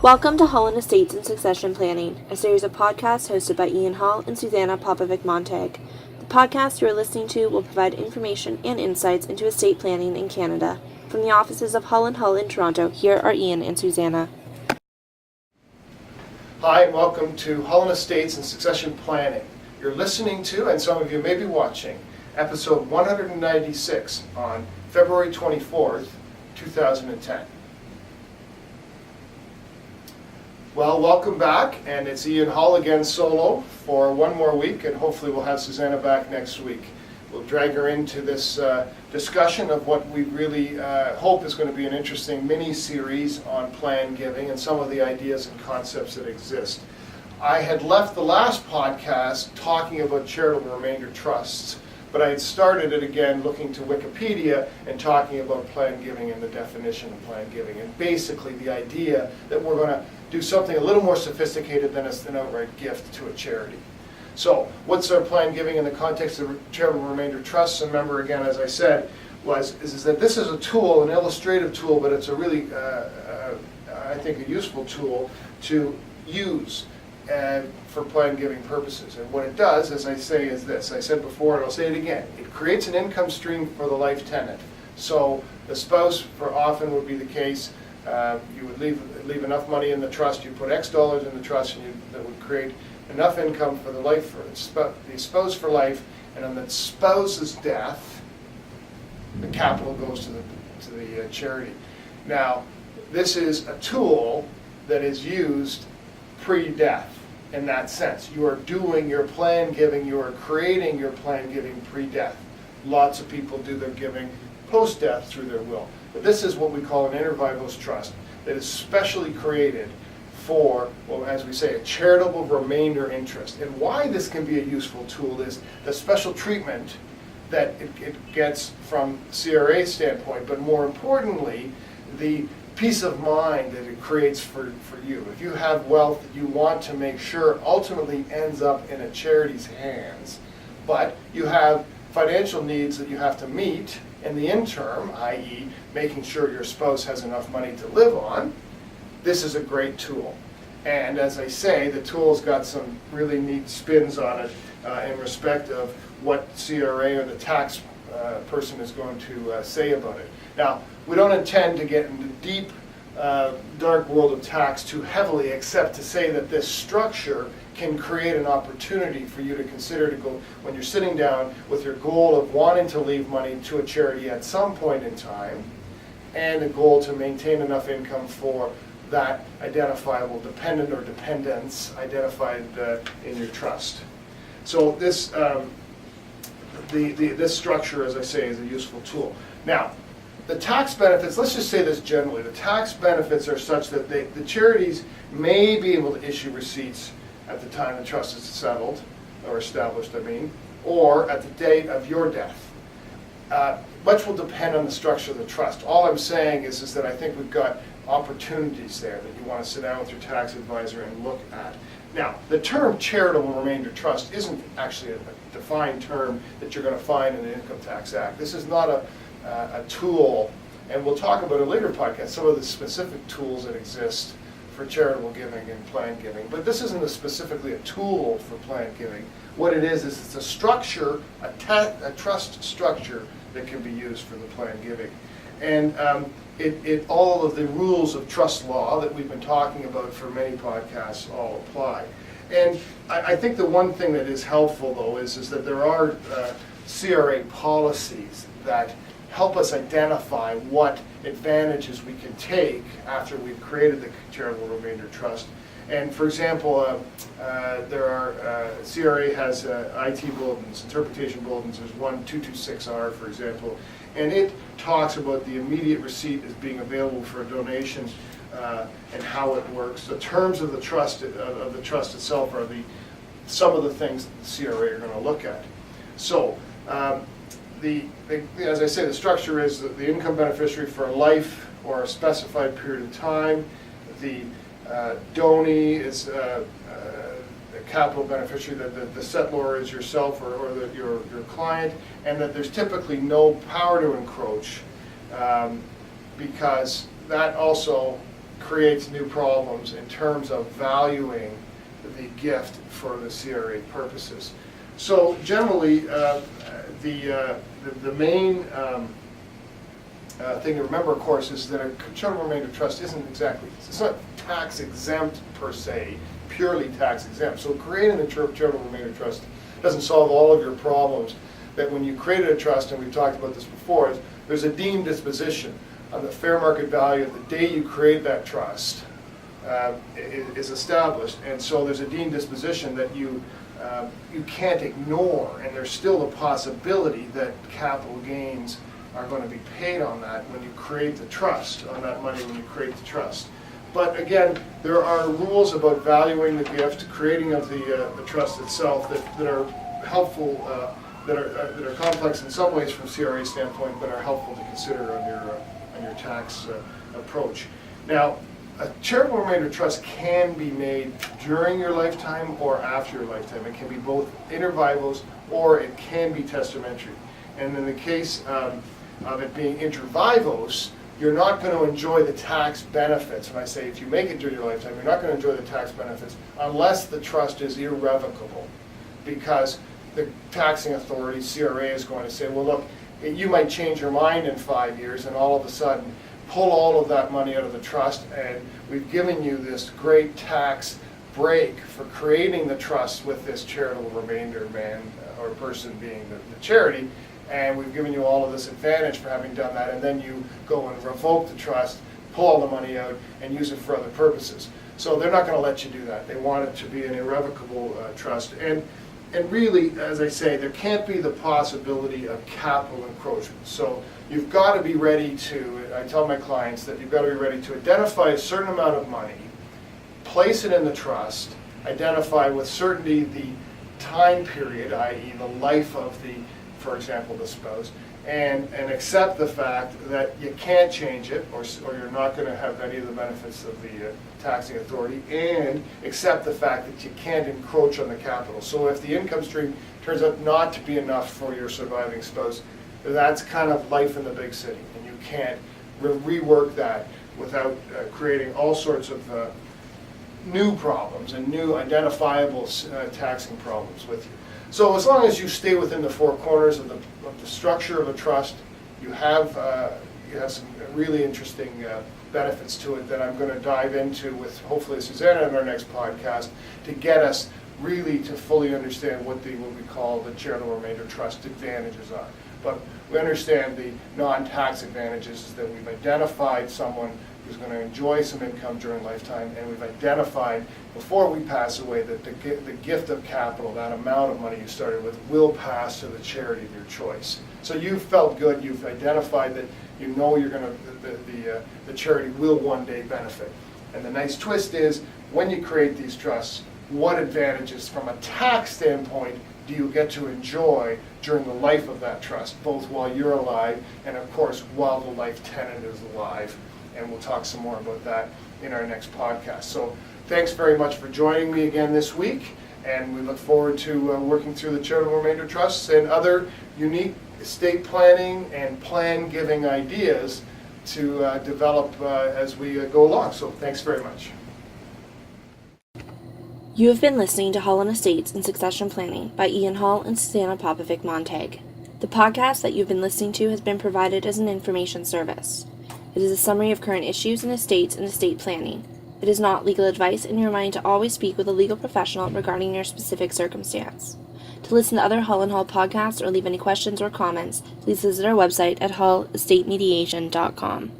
Welcome to Hall & Estates and Succession Planning, a series of podcasts hosted by Ian Hall and Susanna Popovic-Montag. The podcast you are listening to will provide information and insights into estate planning in Canada. From the offices of Hull & Hull in Toronto, here are Ian and Susanna. Hi, and welcome to Hull & Estates and Succession Planning. You're listening to, and some of you may be watching, episode 196 on February 24th, 2010. Well, welcome back, and it's Ian Hall again solo for one more week, and hopefully we'll have Susanna back next week. We'll drag her into this discussion of what we really hope is going to be an interesting mini-series on plan giving and some of the ideas and concepts that exist. I had left the last podcast talking about charitable remainder trusts, but I had started it again looking to Wikipedia and talking about plan giving and the definition of plan giving, and basically the idea that we're going to do something a little more sophisticated than an outright gift to a charity. So what's our plan giving in the context of charitable remainder trusts? And remember, again, as I said, is that this is a tool, an illustrative tool, but it's a really, I think, a useful tool to use for plan giving purposes. And what it does, as I say, is this. I said before, and I'll say it again. It creates an income stream for the life tenant. So the spouse, for often would be the case, you would leave enough money in the trust, you put X dollars in the trust, and that would create enough income for the life for the spouse for life, and on the spouse's death, the capital goes to the charity. Now, this is a tool that is used pre-death in that sense. You are doing your plan giving, you are creating your plan giving pre-death. Lots of people do their giving post-death through their will. But this is what we call an inter vivos trust that is specially created for, well, as we say, a charitable remainder interest. And why this can be a useful tool is the special treatment that it gets from CRA standpoint, but more importantly, the peace of mind that it creates for you. If you have wealth that you want to make sure ultimately ends up in a charity's hands, but you have financial needs that you have to meet in the interim, i.e. making sure your spouse has enough money to live on, this is a great tool. And as I say, the tool's got some really neat spins on it in respect of what CRA or the tax person is going to say about it. Now, we don't intend to get into deep, dark world of tax too heavily, except to say that this structure can create an opportunity for you to consider to go, when you're sitting down with your goal of wanting to leave money to a charity at some point in time, and a goal to maintain enough income for that identifiable dependent or dependents identified in your trust. So this this structure, as I say, is a useful tool. Now, the tax benefits, let's just say this generally, the tax benefits are such that the charities may be able to issue receipts at the time the trust is settled, or established, or at the date of your death. Much will depend on the structure of the trust. All I'm saying is that I think we've got opportunities there that you want to sit down with your tax advisor and look at. Now, the term charitable remainder trust isn't actually a defined term that you're going to find in the Income Tax Act. This is not a tool, and we'll talk about in a later podcast some of the specific tools that exist for charitable giving and plan giving. But this isn't specifically a tool for plan giving. What it is it's a structure, a trust structure that can be used for the plan giving. And all of the rules of trust law that we've been talking about for many podcasts all apply. And I think the one thing that is helpful, though, is that there are CRA policies that help us identify what advantages we can take after we've created the charitable remainder trust. And for example, there are, CRA has IT bulletins, interpretation bulletins. There's one 226R, for example, and it talks about the immediate receipt as being available for a donation and how it works. The terms of the trust itself are some of the things that the CRA are going to look at. So, as I say, the structure is the income beneficiary for a life or a specified period of time. The donee is a capital beneficiary, that the settlor is yourself or your client, and that there's typically no power to encroach because that also creates new problems in terms of valuing the gift for the CRA purposes. So generally, the main thing to remember, of course, is that a charitable remainder trust isn't exactly, it's not tax exempt per se, purely tax exempt. So creating a charitable remainder trust doesn't solve all of your problems. That when you created a trust, and we've talked about this before, there's a deemed disposition on the fair market value of the day you create that trust is established, and so there's a deemed disposition that you can't ignore, and there's still a possibility that capital gains are going to be paid on that when you create the trust, on that money when you create the trust. But again, there are rules about valuing the gift, creating of the trust itself that are helpful, that are complex in some ways from CRA standpoint, but are helpful to consider on your tax approach. Now, a charitable remainder trust can be made during your lifetime or after your lifetime. It can be both inter vivos or it can be testamentary. And in the case of it being inter vivos, you're not going to enjoy the tax benefits. And I say if you make it during your lifetime, you're not going to enjoy the tax benefits unless the trust is irrevocable, because the taxing authority, CRA, is going to say, well, look, you might change your mind in 5 years and all of a sudden pull all of that money out of the trust, and we've given you this great tax break for creating the trust with this charitable remainder man or person being the charity, and we've given you all of this advantage for having done that, and then you go and revoke the trust, pull all the money out, and use it for other purposes. So they're not going to let you do that. They want it to be an irrevocable trust. And really, as I say, there can't be the possibility of capital encroachment. So you've got to be ready to, I tell my clients that you've got to be ready to identify a certain amount of money, place it in the trust, identify with certainty the time period, i.e. the life of the, for example, the spouse, and accept the fact that you can't change it, or you're not going to have any of the benefits of the taxing authority, and accept the fact that you can't encroach on the capital. So if the income stream turns out not to be enough for your surviving spouse, that's kind of life in the big city, and you can't rework that without creating all sorts of new problems and new identifiable taxing problems with you. So as long as you stay within the four corners of the structure of a trust, you have some really interesting benefits to it that I'm going to dive into with hopefully Susanna in our next podcast to get us really to fully understand what we call the charitable remainder trust advantages are. But we understand the non-tax advantages is that we've identified someone who's going to enjoy some income during lifetime, and we've identified before we pass away that the gift of capital, that amount of money you started with, will pass to the charity of your choice. So you've felt good, you've identified that you know you're going to, the charity will one day benefit. And the nice twist is, when you create these trusts, what advantages from a tax standpoint do you get to enjoy during the life of that trust, both while you're alive and of course while the life tenant is alive. And we'll talk some more about that in our next podcast. So thanks very much for joining me again this week, and we look forward to working through the charitable remainder trusts and other unique estate planning and plan giving ideas to develop as we go along. So thanks very much. You have been listening to Hall & Estates and Succession Planning by Ian Hall and Susanna Popovic-Montag. The podcast that you've been listening to has been provided as an information service. It is a summary of current issues in estates and estate planning. It is not legal advice, and you're reminded to always speak with a legal professional regarding your specific circumstance. To listen to other Hull & Hall podcasts or leave any questions or comments, please visit our website at hullestatemediation.com.